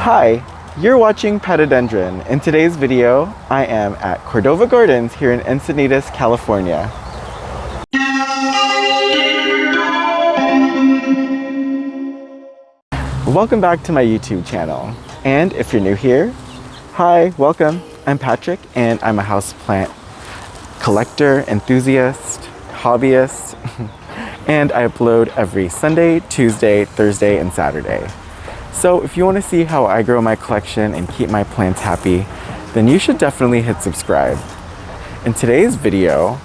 Hi, you're watching Philodendron. In today's video, I am at Cordova Gardens here in Encinitas, California. Welcome back to my YouTube channel. And if you're new here, hi, welcome. I'm Patrick and I'm a houseplant collector, enthusiast, hobbyist, and I upload every Sunday, Tuesday, Thursday, and Saturday. So if you want to see how I grow my collection and keep my plants happy, then you should definitely hit subscribe. In today's video,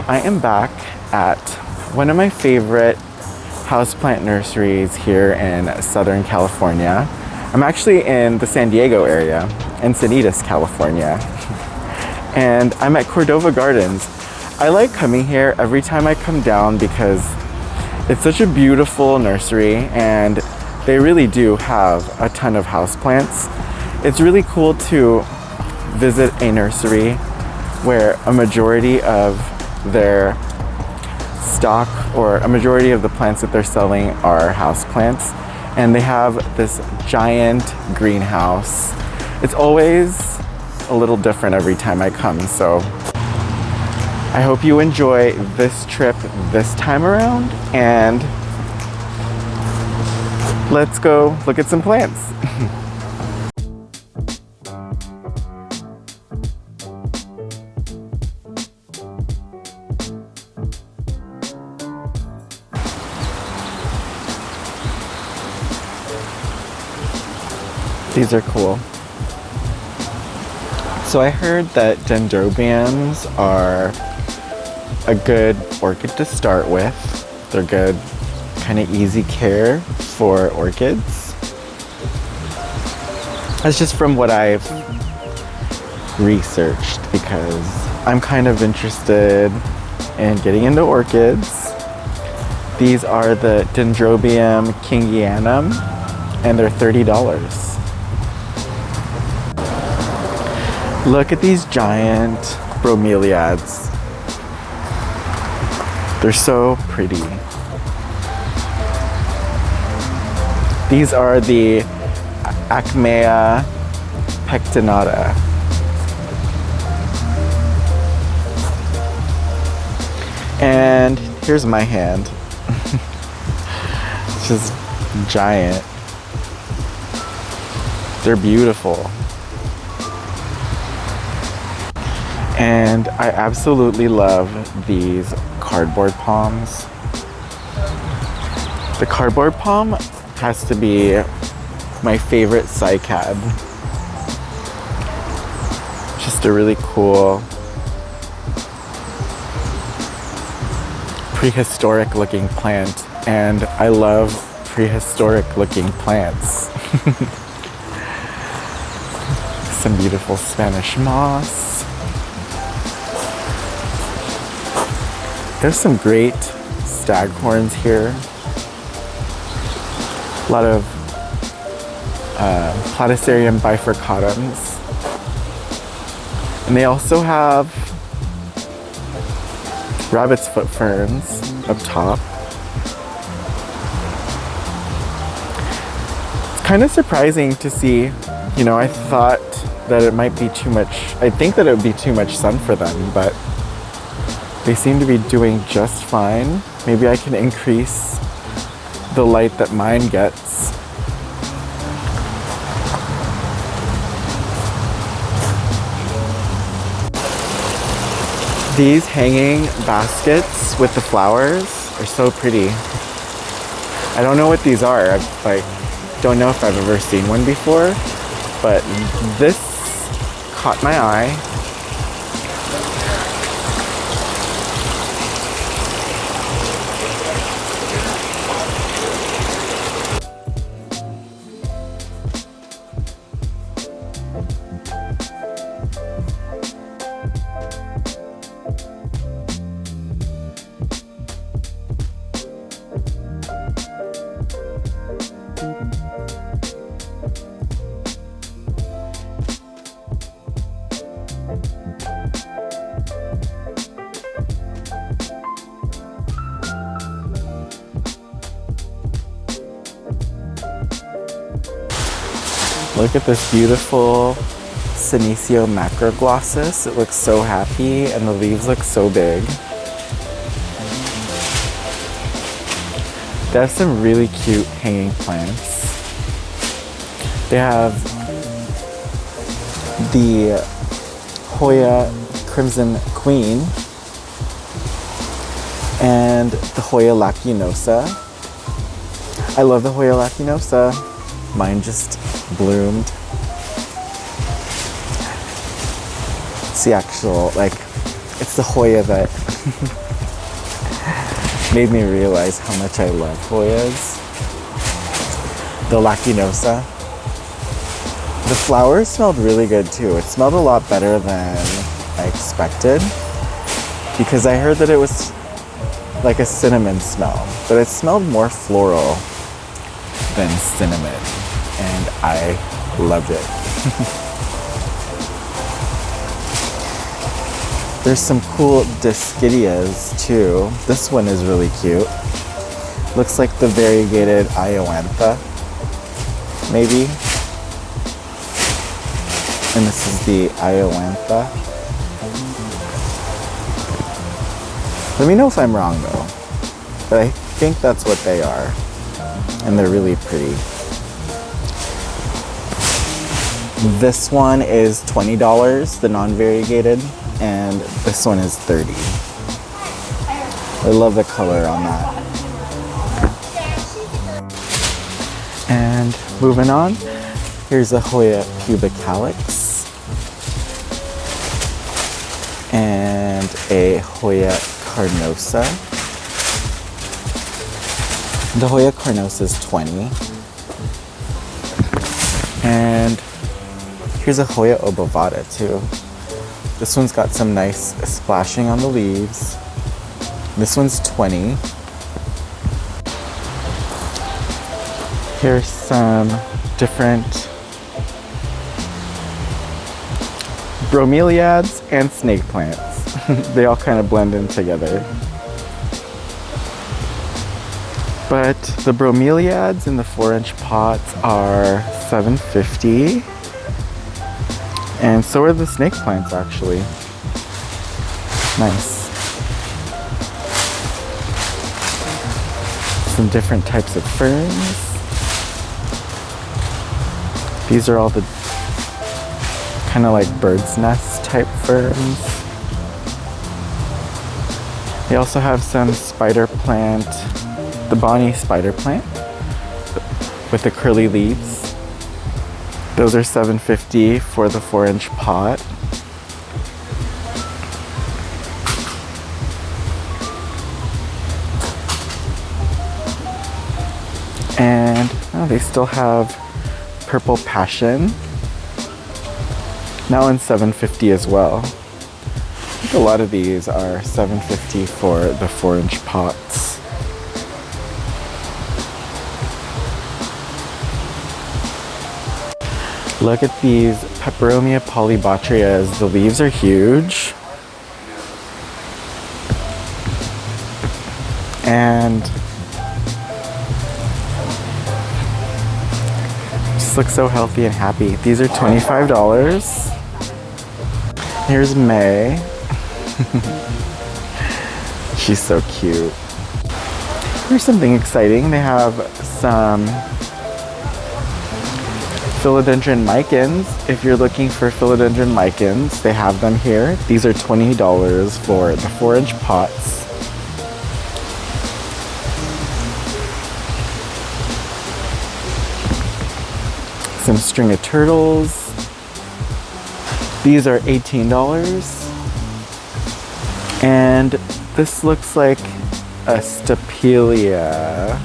I am back at one of my favorite houseplant nurseries here in Southern California. I'm actually in the San Diego area, Encinitas, California. And I'm at Cordova Gardens. I like coming here every time I come down because it's such a beautiful nursery and they really do have a ton of houseplants. It's really cool to visit a nursery where a majority of their stock or a majority of the plants that they're selling are houseplants, and they have this giant greenhouse. It's always a little different every time I come, so I hope you enjoy this trip this time around, and let's go look at some plants. These are cool. So I heard that dendrobiums are a good orchid to start with. They're good, kind of easy care for orchids. That's just from what I've researched because I'm kind of interested in getting into orchids. These are the Dendrobium kingianum and they're $30. Look at these giant bromeliads. They're so pretty. These are the Acmea pectinata. And here's my hand. It's just giant. They're beautiful. And I absolutely love these cardboard palms. The cardboard palm has to be my favorite cycad. Just a really cool, prehistoric looking plant, and I love prehistoric looking plants. Some beautiful Spanish moss. There's some great staghorns here. A lot of Platycerium bifurcatums. And they also have rabbit's foot ferns up top. It's kind of surprising to see, you know, I thought that it might be too much, I think that it would be too much sun for them, but they seem to be doing just fine. Maybe I can increase the light that mine gets. These hanging baskets with the flowers are so pretty. I don't know what these are. I don't know if I've ever seen one before, but this caught my eye. Look at this beautiful Senecio macroglossus. It looks so happy and the leaves look so big. They have some really cute hanging plants. They have the Hoya Crimson Queen and the Hoya lacinosa. I love the Hoya lacinosa. Mine just bloomed. It's the actual, like, it's the Hoya that made me realize how much I love Hoyas. The lacinosa. The flowers smelled really good too. It smelled a lot better than I expected because I heard that it was like a cinnamon smell, but it smelled more floral than cinnamon, and I loved it. There's some cool Discidias too. This one is really cute. Looks like the variegated Iowantha, maybe. And this is the Iowantha. Let me know if I'm wrong though, but I think that's what they are. And they're really pretty. This one is $20, the non-variegated, and this one is $30. I love the color on that. And moving on, here's a Hoya pubicalyx and a Hoya carnosa. The Hoya carnosa is $20. And here's a Hoya obovata too. This one's got some nice splashing on the leaves. This one's $20. Here's some different bromeliads and snake plants. They all kind of blend in together. But the bromeliads in the 4-inch pots are $7.50. And so are the snake plants actually. Nice. Some different types of ferns. These are all the kind of like bird's nest type ferns. They also have some spider plant, the Bonnie spider plant with the curly leaves. Those are $7.50 for the 4-inch pot. And oh, they still have purple passion. Now in $7.50 as well. I think a lot of these are $7.50 for the 4-inch pots. Look at these Peperomia polybotrias. The leaves are huge. And just look so healthy and happy. These are $25. Here's May. She's so cute. Here's something exciting. They have some Philodendron micans. If you're looking for Philodendron micans, they have them here. These are $20 for the 4-inch pots. Some string of turtles. These are $18. And this looks like a Stapelia,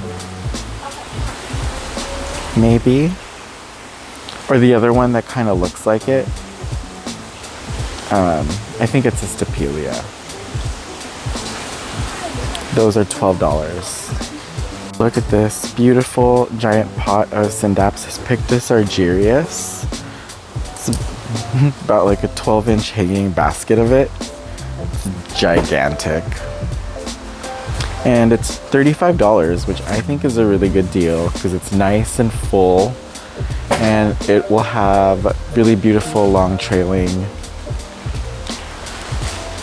maybe. Or the other one that kind of looks like it. I think it's a Stapelia. Those are $12. Look at this beautiful giant pot of Syndapsis pictus argyrius. It's about like a 12-inch hanging basket of it. It's gigantic. And it's $35, which I think is a really good deal because it's nice and full. and it will have really beautiful long trailing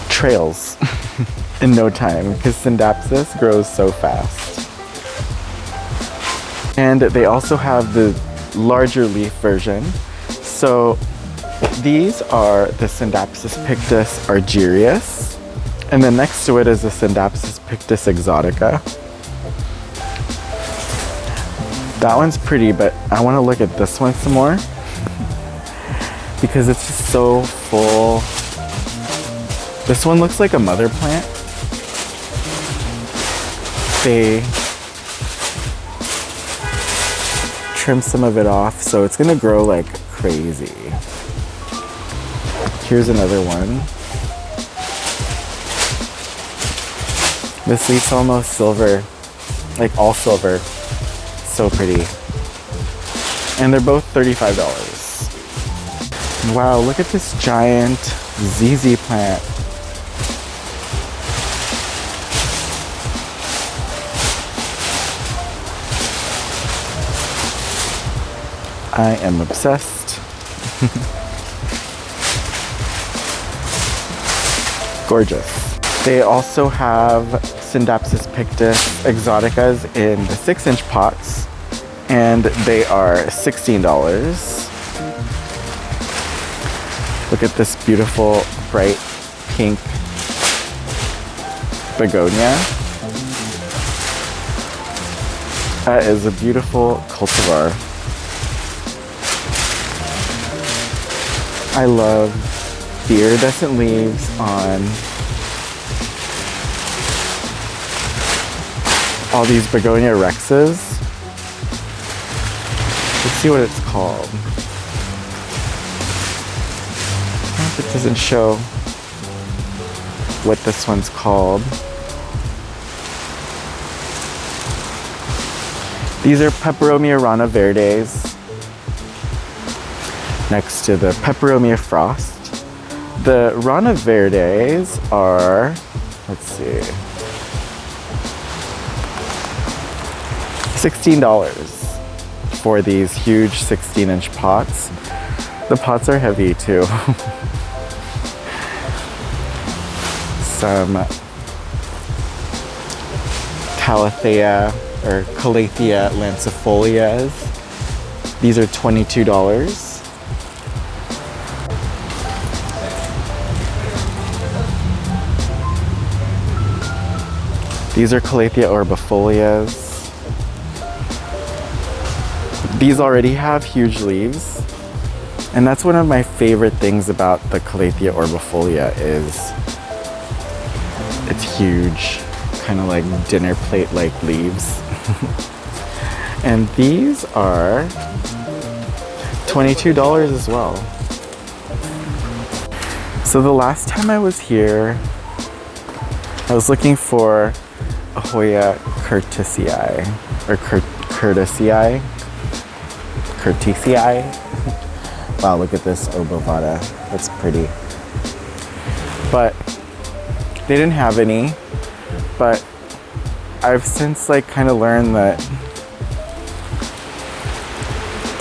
trails in no time because Scindapsus grows so fast. And they also have the larger leaf version. So these are the Scindapsus pictus argyrius, and then next to it is the Scindapsus pictus exotica. That one's pretty, but I want to look at this one some more because it's just so full. This one looks like a mother plant. They trim some of it off, so it's gonna grow like crazy. Here's another one. This leaf's almost silver, like all silver. So pretty. And they're both $35. Wow, look at this giant ZZ plant. I am obsessed. Gorgeous. They also have Scindapsus pictus exoticas in the 6-inch pots, and they are $16. Look at this beautiful bright pink begonia. That is a beautiful cultivar. I love the iridescent leaves on all these Begonia rexes. Let's see what it's called. It doesn't show what this one's called. These are Peperomia rana verdes next to the Peperomia frost. The rana verdes are, let's see, $16 for these huge 16-inch pots. The pots are heavy too. Some Calathea or Calathea lancifolias. These are $22. These are Calathea orbifolias. These already have huge leaves, and that's one of my favorite things about the Calathea orbifolia is it's huge, kind of like dinner plate like leaves. And these are $22 as well. So the last time I was here, I was looking for a Hoya curtisii, or curtisii. Wow, look at this obovata. That's pretty. But they didn't have any. But I've since like kind of learned that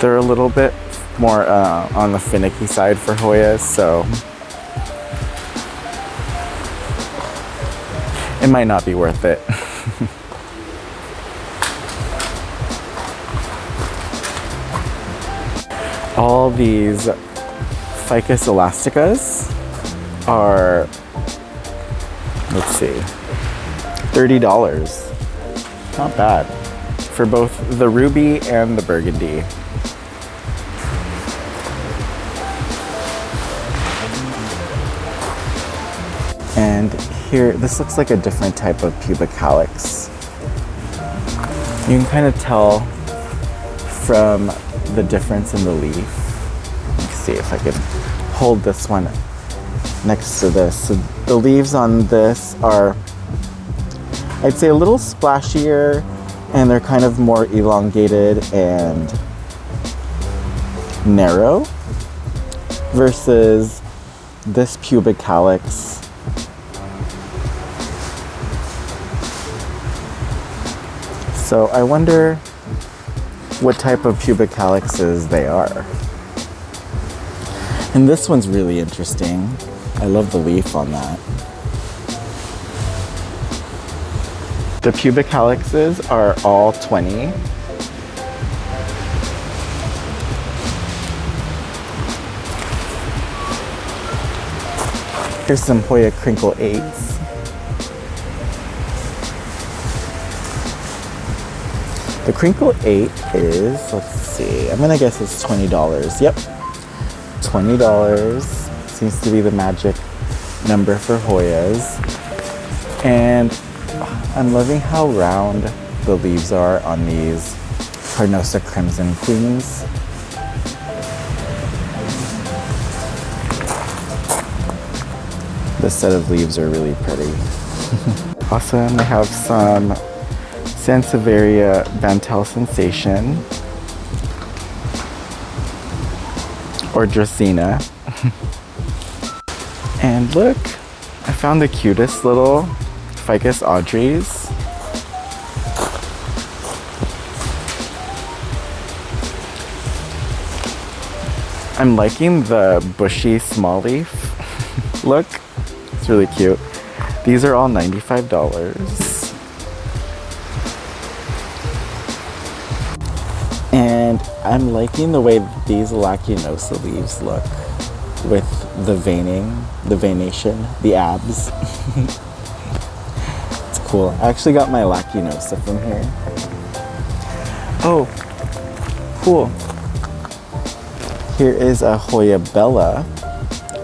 they're a little bit more on the finicky side for Hoyas, so it might not be worth it. All these ficus elasticas are, let's see, $30. Not bad for both the ruby and the burgundy. And here, this looks like a different type of pubic calyx. You can kind of tell from the difference in the leaf. Let's see if I can hold this one next to this. So the leaves on this are, I'd say, a little splashier, and they're kind of more elongated and narrow versus this pubic calyx. So I wonder what type of pubic calyxes they are. And this one's really interesting. I love the leaf on that. The pubic calyxes are all 20. Here's some Hoya crinkle 8s. The crinkle 8 is, let's see, I'm gonna guess it's $20. Yep, $20 seems to be the magic number for Hoyas. And I'm loving how round the leaves are on these Carnosa Crimson Queens. This set of leaves are really pretty. Awesome, they have some Sansevieria Bantel Sensation, or Dracaena. And look, I found the cutest little ficus Audreys. I'm liking the bushy small leaf. Look, it's really cute. These are all $95. And I'm liking the way these Lacinosa leaves look with the veining, the veination, the abs. It's cool. I actually got my Lacinosa from here. Oh, cool. Here is a Hoya Bella.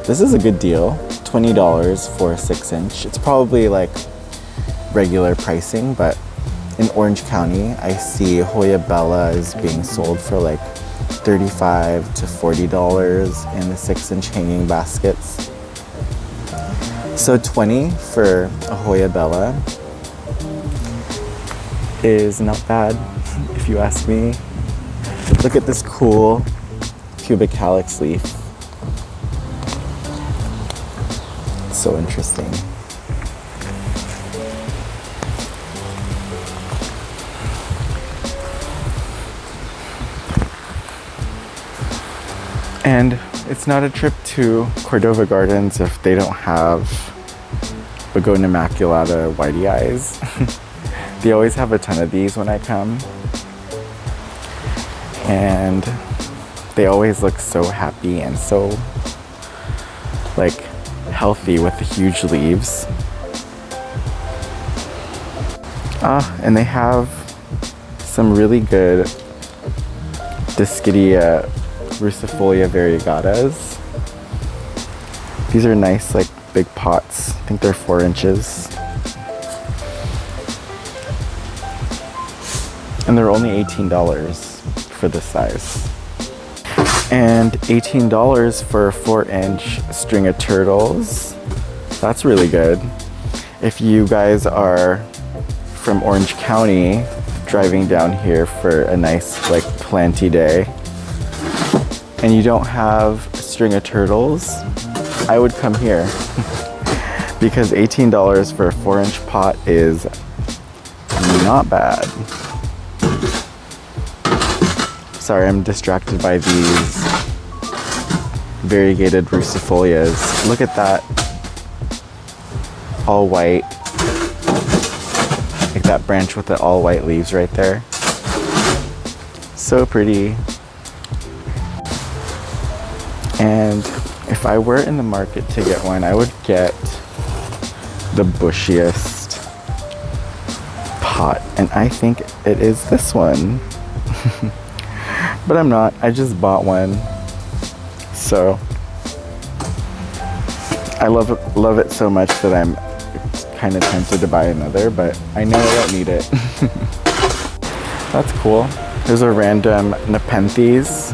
This is a good deal. $20 for a 6-inch. It's probably like regular pricing, but in Orange County, I see Hoya Bella is being sold for like $35 to $40 in the 6-inch hanging baskets. So $20 for a Hoya Bella is not bad, if you ask me. Look at this cool pubic calyx leaf. It's so interesting. And it's not a trip to Cordova Gardens if they don't have Begonia maculata whitey eyes. They always have a ton of these when I come. And they always look so happy and so like healthy with the huge leaves. And they have some really good Discidia Rucifolia variegatas. These are nice, like big pots. I think they're 4 inches. And they're only $18 for this size. And $18 for a 4-inch string of turtles. That's really good. If you guys are from Orange County, driving down here for a nice like planty day, and you don't have a string of turtles, I would come here. Because $18 for a 4-inch pot is not bad. Sorry, I'm distracted by these variegated Rucifolias. Look at that. All white. Like that branch with the all white leaves right there. So pretty. And if I were in the market to get one, I would get the bushiest pot. And I think it is this one. But I'm not. I just bought one. So I love it so much that I'm kind of tempted to buy another, but I know I don't need it. That's cool. There's a random Nepenthes.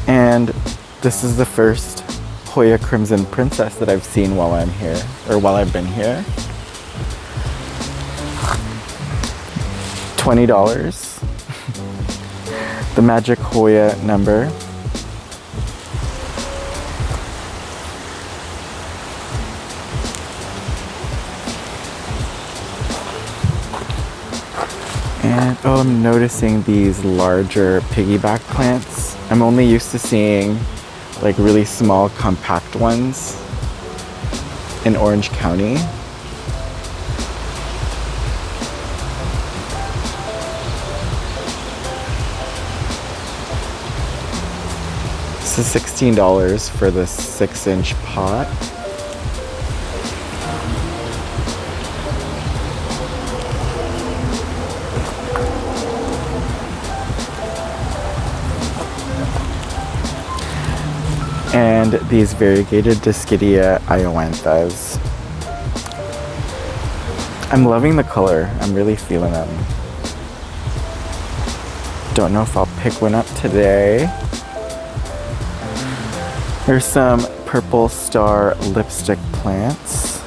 And this is the first Hoya Crimson Princess that I've seen while I'm here, or while I've been here. $20. The magic Hoya number. And oh, I'm noticing these larger piggyback plants. I'm only used to seeing like really small compact ones in Orange County. This is $16 for the 6-inch pot. And these variegated Discidia ioanthas. I'm loving the color. I'm really feeling them. Don't know if I'll pick one up today. There's some purple star lipstick plants.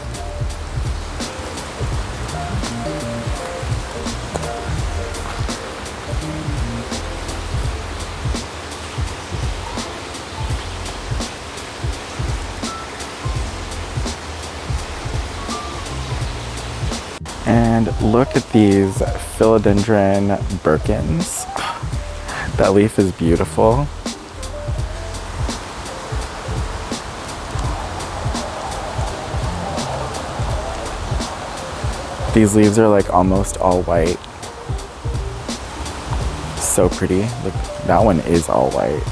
And look at these Philodendron Birkins. That leaf is beautiful. These leaves are like almost all white. So pretty. Look, that one is all white.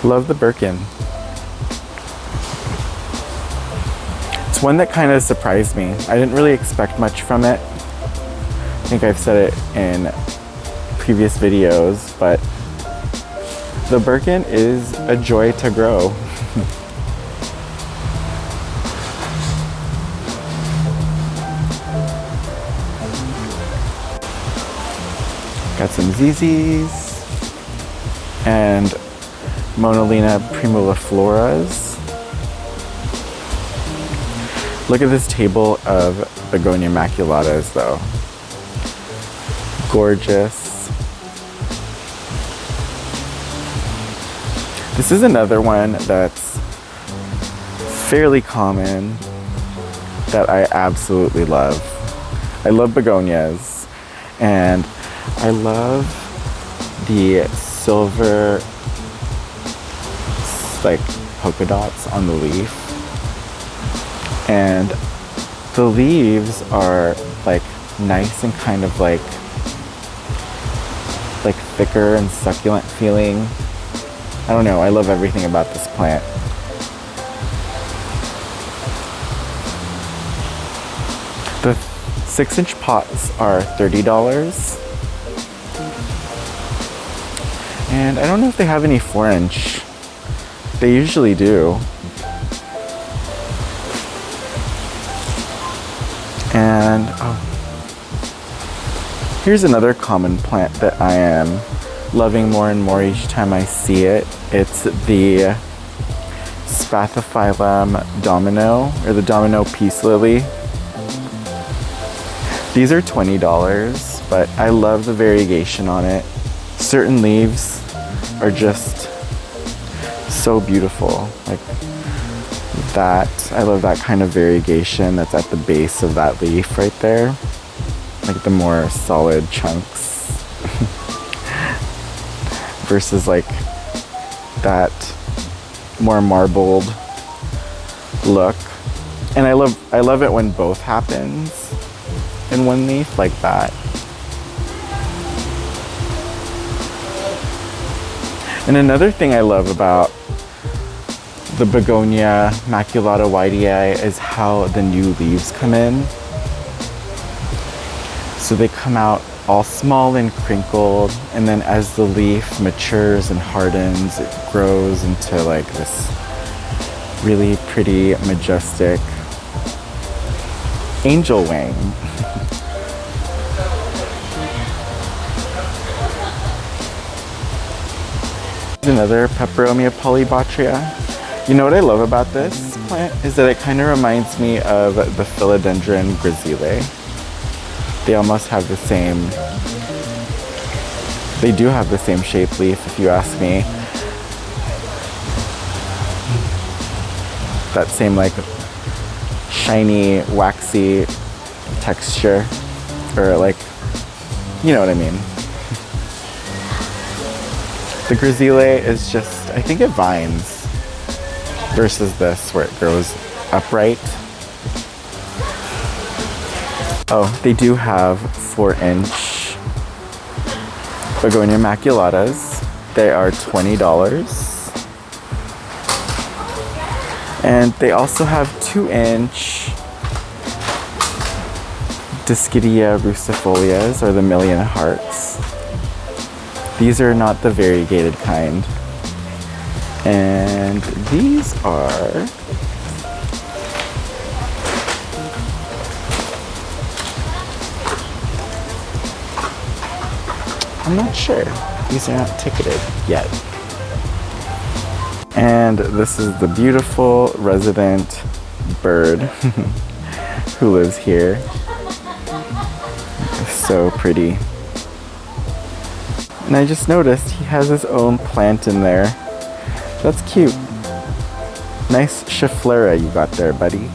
Love the Birkin. It's one that kind of surprised me. I didn't really expect much from it. I think I've said it in previous videos, but the Birkin is a joy to grow. Got some ZZs and Monolina primulifloras. Look at this table of Begonia maculatas though. Gorgeous. This is another one that's fairly common that I absolutely love. I love begonias, and I love the silver like polka dots on the leaf. And the leaves are like nice and kind of like thicker and succulent feeling. I don't know, I love everything about this plant. The 6-inch pots are $30. And I don't know if they have any 4-inch. They usually do. And here's another common plant that I am loving more and more each time I see it. It's the Spathiphyllum domino, or the domino peace lily. These are $20, but I love the variegation on it. Certain leaves are just so beautiful. Like that, I love that kind of variegation that's at the base of that leaf right there. Like the more solid chunks versus like that more marbled look. And I love it when both happens in one leaf like that. And another thing I love about the Begonia maculata whitei is how the new leaves come in. So they come out all small and crinkled, and then as the leaf matures and hardens, it grows into like this really pretty, majestic angel wing. Another Peperomia polybatria. You know what I love about this plant is that it kind of reminds me of the Philodendron Gracile. They almost have the same, they do have the same shape leaf if you ask me. That same like shiny, waxy texture, or like, you know what I mean. The Gracile is just, I think it vines versus this where it grows upright. Oh, they do have 4-inch Begonia maculatas. They are $20. And they also have 2-inch Discidia rustifolias, or the Million Hearts. These are not the variegated kind. And these are I'm not sure. These are not ticketed yet. And this is the beautiful resident bird who lives here. So pretty. And I just noticed he has his own plant in there. That's cute. Nice Schefflera you got there, buddy.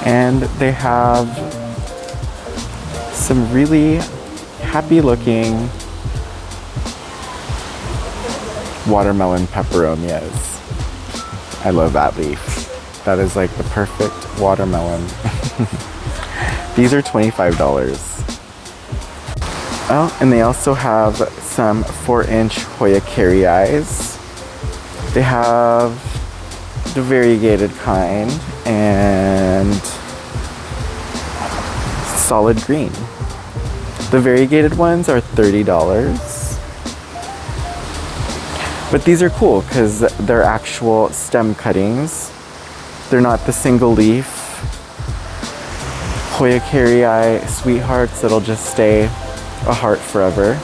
And they have some really happy looking watermelon peperonias. I love that leaf. That is like the perfect watermelon. These are $25. Oh, and they also have some 4-inch Hoya carryeyes. They have the variegated kind and solid green. The variegated ones are $30. But these are cool because they're actual stem cuttings. They're not the single leaf Hoya carryeye sweethearts that'll just stay a heart forever.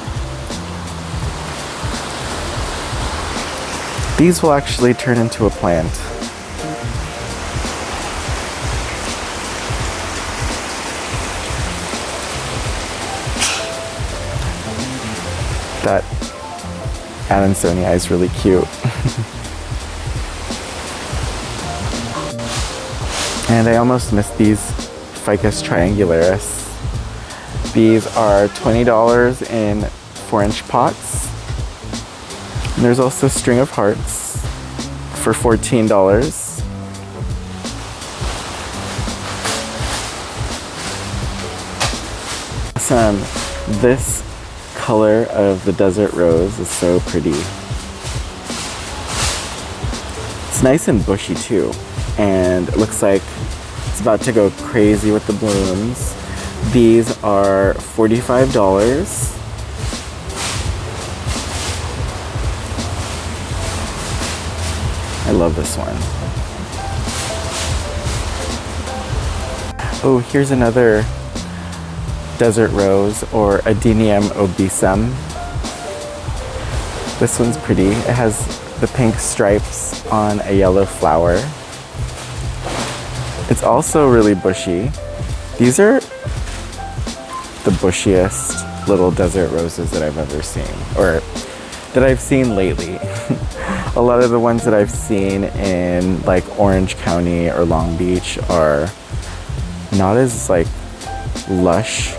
These will actually turn into a plant. That Adansonii is really cute. And I almost missed these Ficus triangularis. These are $20 in 4-inch pots. And there's also string of hearts for $14. This color of the desert rose is so pretty. It's nice and bushy too, and it looks like it's about to go crazy with the blooms. These are $45. I love this one. Oh, here's another desert rose, or Adenium obesum. This one's pretty. It has the pink stripes on a yellow flower. It's also really bushy. These are the bushiest little desert roses that I've ever seen, or that I've seen lately. A lot of the ones that I've seen in like Orange County or Long Beach are not as like lush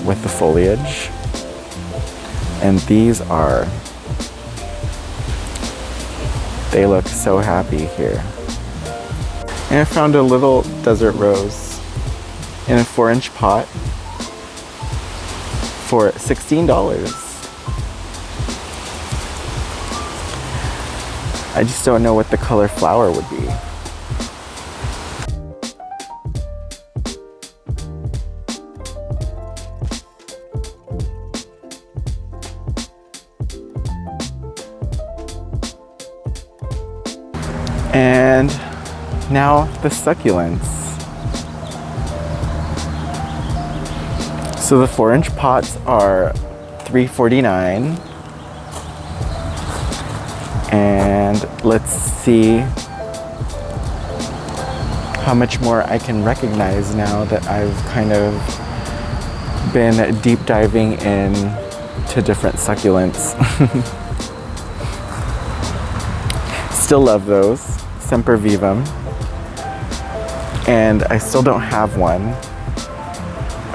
with the foliage, and these are, they look so happy here. And I found a little desert rose in a 4-inch pot for $16. I just don't know what the color flower would be. And now the succulents. So the 4-inch pots are $3.49. And And let's see how much more I can recognize now that I've kind of been deep diving into different succulents. Still love those, Semper Vivum. And I still don't have one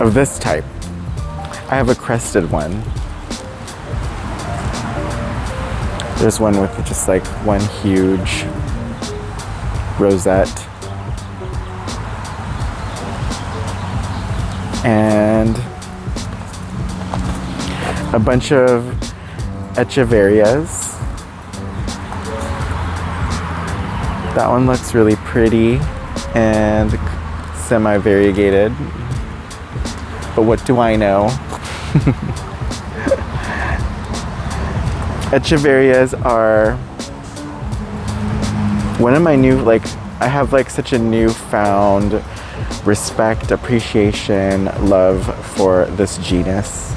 of this type. I have a crested one. There's one with just like one huge rosette. And a bunch of echeverias. That one looks really pretty and semi-variegated. But what do I know? Echeverias are one of my new, like, I have like such a newfound respect, appreciation, love for this genus.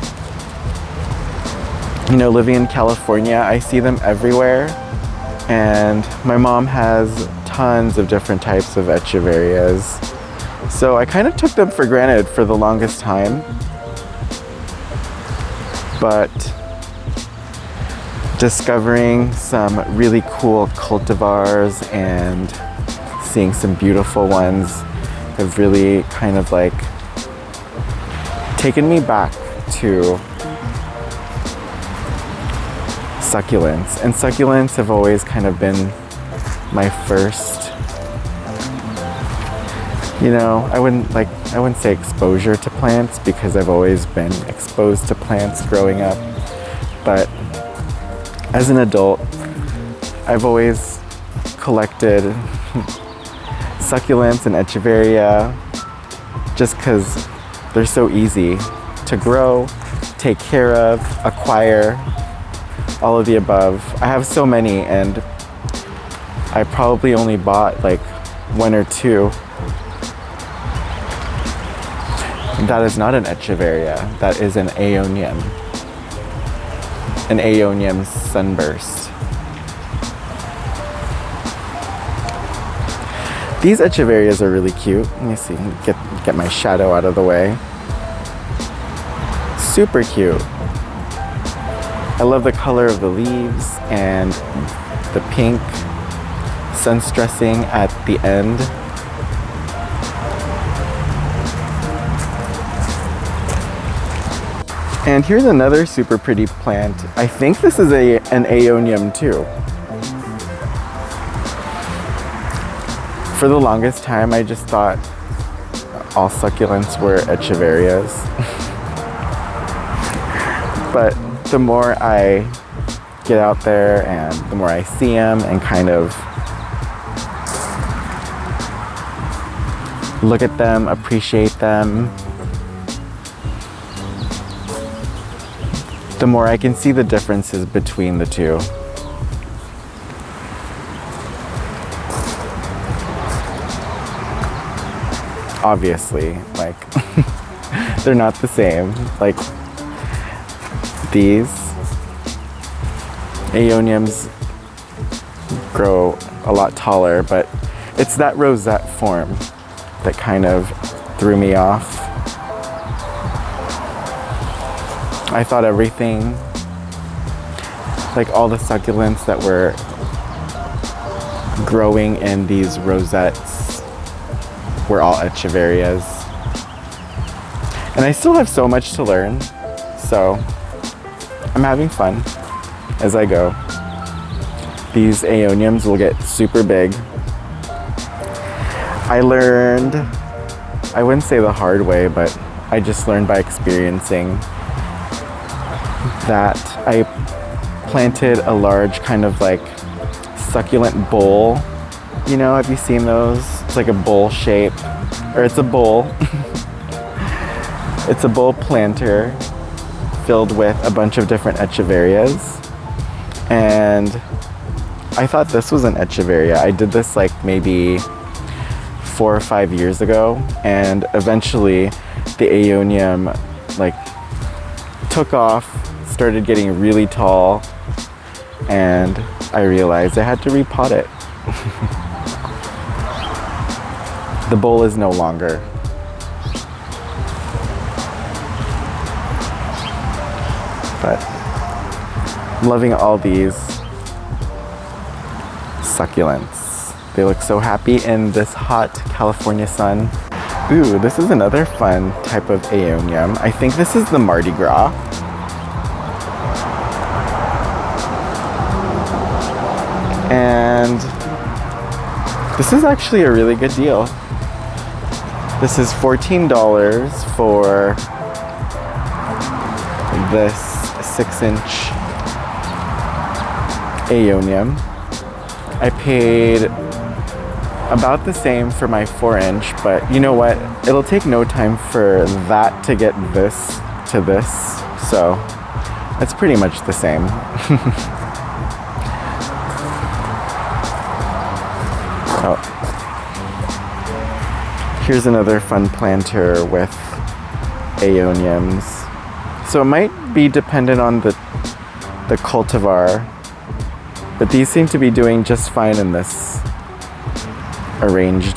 You know, living in California, I see them everywhere. And my mom has tons of different types of echeverias. So I kind of took them for granted for the longest time. But discovering some really cool cultivars and seeing some beautiful ones have really kind of like taken me back to succulents. And succulents have always kind of been my first, you know, I wouldn't say exposure to plants, because I've always been exposed to plants growing up. But as an adult, I've always collected succulents and echeveria just because they're so easy to grow, take care of, acquire, all of the above. I have so many, and I probably only bought like one or two. That is not an echeveria, that is an aeonium. An aeonium sunburst. These echeverias are really cute. Let me see, get my shadow out of the way. Super cute. I love the color of the leaves and the pink sun stressing at the end. And here's another super pretty plant. I think this is an aeonium too. For the longest time, I just thought all succulents were echeverias. But the more I get out there and the more I see them and kind of look at them, appreciate them, the more I can see the differences between the two. Obviously, like, they're not the same. Like, these aeoniums grow a lot taller, but it's that rosette form that kind of threw me off. I thought everything, like all the succulents that were growing in these rosettes, were all echeverias. And I still have so much to learn, so I'm having fun as I go. These aeoniums will get super big. I learned, I wouldn't say the hard way, but I just learned by experiencing that I planted a large kind of like succulent bowl. You know, have you seen those? It's like a bowl shape, or it's a bowl. It's a bowl planter filled with a bunch of different echeverias. And I thought this was an echeveria. I did this like maybe 4 or 5 years ago, and eventually the aeonium like took off, started getting really tall, and I realized I had to repot it. The bowl is no longer. But I'm loving all these succulents. They look so happy in this hot California sun. Ooh, this is another fun type of aeonium. I think this is the Mardi Gras. And this is actually a really good deal. This is $14 for this 6-inch aeonium. I paid about the same for my 4-inch, but you know what? It'll take no time for that to get this to this, so it's pretty much the same. Oh. Here's another fun planter with aeoniums. So it might be dependent on the cultivar, but these seem to be doing just fine in this arrangement.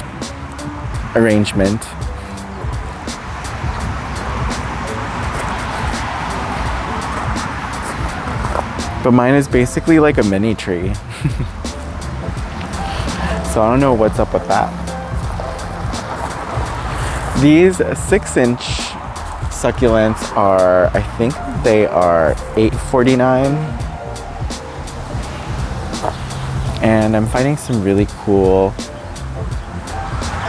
But mine is basically like a mini tree. So I don't know what's up with that. These 6-inch succulents are, I think they are $8.49. And I'm finding some really cool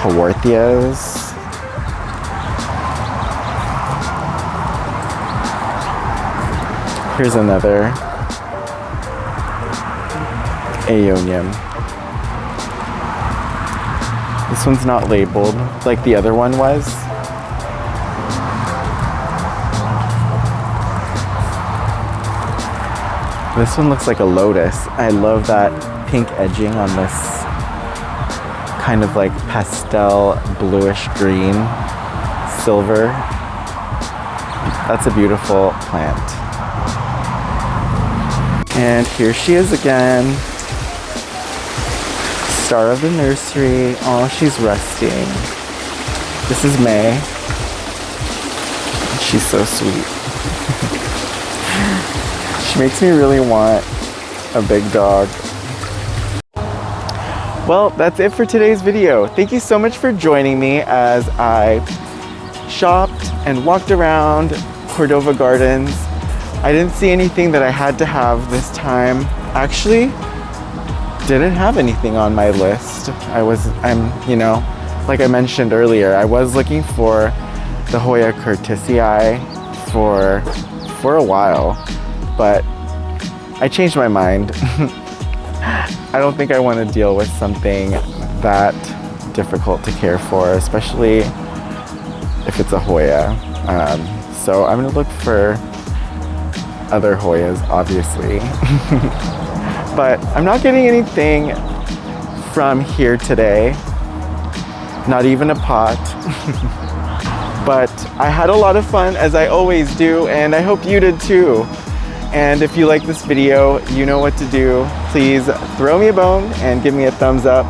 Haworthias. Here's another aeonium. This one's not labeled like the other one was. This one looks like a lotus. I love that pink edging on this kind of like pastel bluish green silver. That's a beautiful plant. And here she is again. Star of the nursery. Oh, she's resting. This is May. She's so sweet. She makes me really want a big dog. Well, that's it for today's video. Thank you so much for joining me as I shopped and walked around Cordova Gardens. I didn't see anything that I had to have this time. Actually, didn't have anything on my list. You know, like I mentioned earlier, I was looking for the Hoya curtisii for a while, but I changed my mind. I don't think I want to deal with something that difficult to care for, especially if it's a Hoya. So I'm gonna look for other Hoyas, obviously. But I'm not getting anything from here today, not even a pot. But I had a lot of fun, as I always do, and I hope you did too. And if you like this video, you know what to do. Please throw me a bone and give me a thumbs up.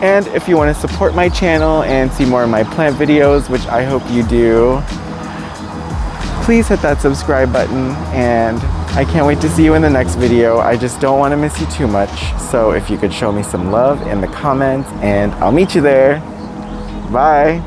And if you want to support my channel and see more of my plant videos, which I hope you do, please hit that subscribe button, and I can't wait to see you in the next video. I just don't want to miss you too much. So if you could show me some love in the comments, and I'll meet you there. Bye.